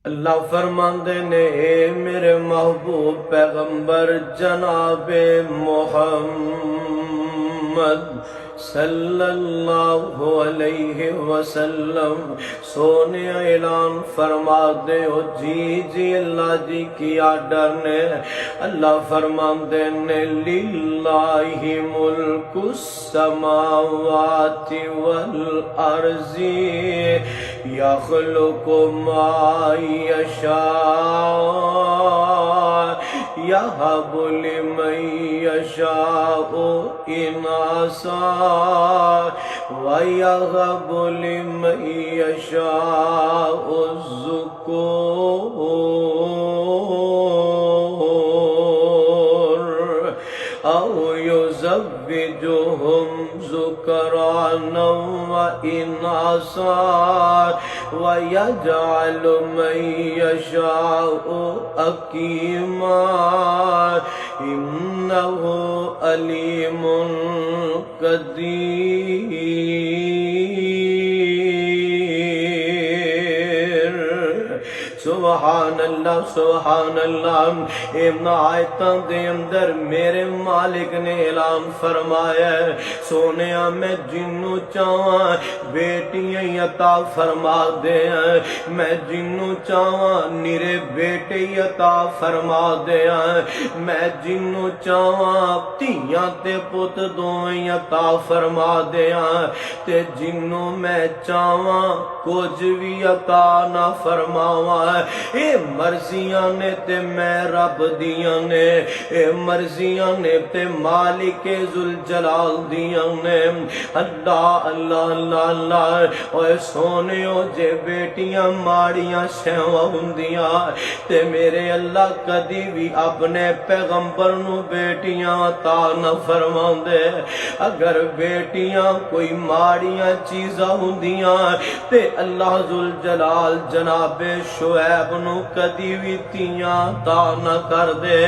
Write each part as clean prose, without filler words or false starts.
अल्लाह फरमांदे ने ए मेरे महबूब पैगंबर जनाबे मोहम्मद सल्लल्लाहु अलैहि वसल्लम सोने ऐलान फरमा दे ओ जी जी अल्लाह जी की आर्डर ने। अल्लाह फरमांदे ने लिल्लाहि मुल्कुस समावाति वल अर्ज़ि यख़्लुक़ु मा यशा यहबु लिमन यशाउ इनासा व यहबु लिमन यशाउ ज़ुकूर औ युज़व्विजुहुम ज़ुकराना व इनासा व यजअलु मन यशाउ अकीमा इन्नहु अलीमुन कदीर। सुभान अल्लाह सुभान अल्लाह। इन आयतां दे अंदर मेरे मालिक ने ऐलान फरमाया सोने मैं जिन्नू चाहवा बेटियां अता फरमा दे, मैं जिन्नू चाहवा निरे बेटे अता फरमा दे, मैं जिन्नू चाहवा धीयां ते पुत दोवें अता फरमा दे, ते जिन्नू मैं चाहवा कुछ भी अता ना फरमावा। ए मर्जियां ने ते मैं रब दियां ने, ए मर्जियां ने ते मालिक जुल जलाल दियां ने। अल्लाह अल्लाह अल्लाह अल्लाह। ओए सोनियो जे बेटियां माड़ियां शैवां हुंदियां ते मेरे अल्लाह कदी भी अपने पैगंबर नू बेटियां अता न फरमांदे। अगर बेटियां कोई माड़ियां चीज़ां हुंदियां ते अल्लाह जुल जलाल जनाबे शुएब नू कदी भी तियां अता न कर दे।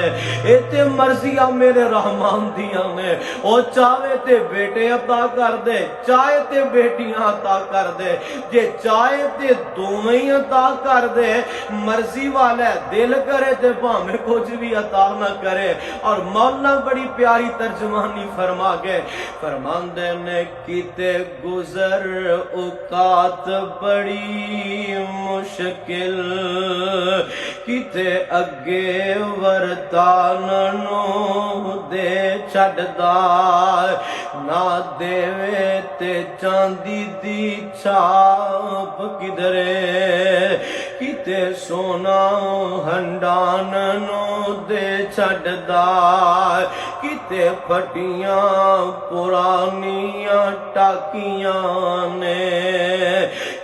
ए ते मर्जियां मेरे रहमान दियां ने, ओ चाहे ते बेटे अता कर दे, चाहे ते बेटियां अता कर दे, जे चाहे ते दोवें अता कर दे। मर्जी वाला दिल करे ते भावें कुछ भी अता न करे। और मौला बड़ी प्यारी तर्जमानी फरमा गए, फरमांदे ने किते गुजर औकात बड़ी मुश्किल किते अगे वरतानों दे छड़दा ना देवे ते चांदी दी छाप किधरे किते सोना हंडानों दे छड़दा किते फटियां पुरानियां टाकियां ने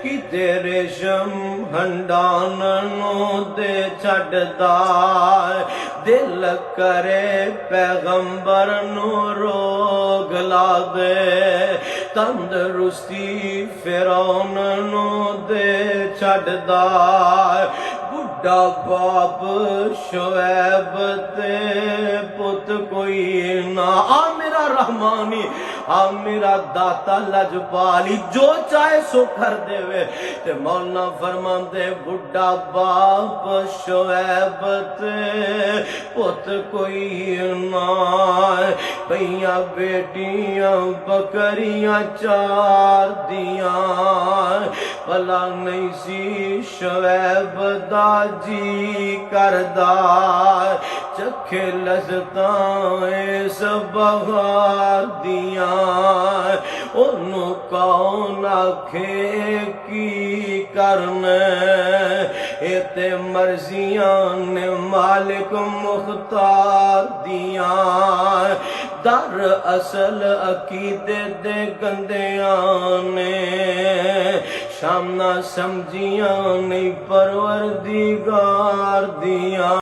किते रेशम हंडानों दे छड़दा। दिल करे पैगंबर नू रोग ला दे तंदरुस्ती फिरौन नू दे छड़दा। बुढ़ा बाप शुएब ते पुत कोई ना। आ मेरा रहमानी, आ मेरा दाता लजपाली जो चाहे सो कर देवे। ते मौला फरमांदे बुढ़ा बाप शुएब ते पुत कोई ना। पईयां बेटियां बकरियां चार दियां भला नहीं सी शुएब दा जी करदा चखे लज़्ज़तां इस बहार दियां। ओनू कौन आखे की करने ए ते मर्जियां ने मालिक मुख्तार दियां। दर असल अकीदे दे गंदियां ने शामना समझियां नहीं परवरदिगार दियां।